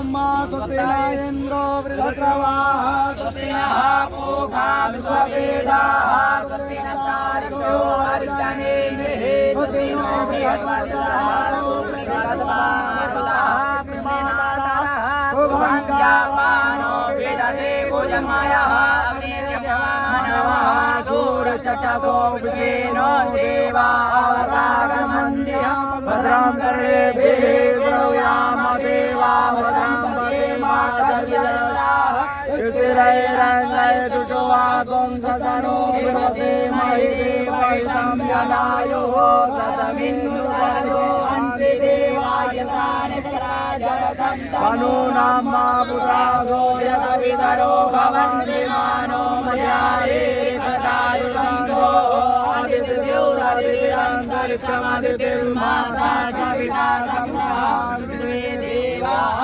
ब्रह्मा स्वस्ति न इन्द्रो वृद्धश्रवाः स्वस्ति नः पूषा विश्ववेदाः स्वस्ति नस्तार्क्ष्यो अरिष्टनेमिः स्वस्ति नो बृहस्पतिर्दधातु बृहस्पतिर्दधातु शुभङ्ख्यापानो वेदते भुजन्मयः अग्निर्यमानवः सूरचक्षसो विश्वेनो देवावसागमन्दियं भद्रं कर्णेभिः शृणुयाम देवा भद्रं पश्येमाक्षभिर्जत्राः स्थिरैरङ्गैर्दुष्टवागुं सदनो विवसेमहि देवैतं यदायुः सदमिन्दुसदो अन्ति देवायत्रानिष्कराजरसन्तनूनां मा पुत्रासो यदवितरो भवन्ति मानो मयारेकदायुषन्तो आदित्यौरदितिरन्तरिक्षमदितिर्माता च पिता सप्रः विश्वे देवाः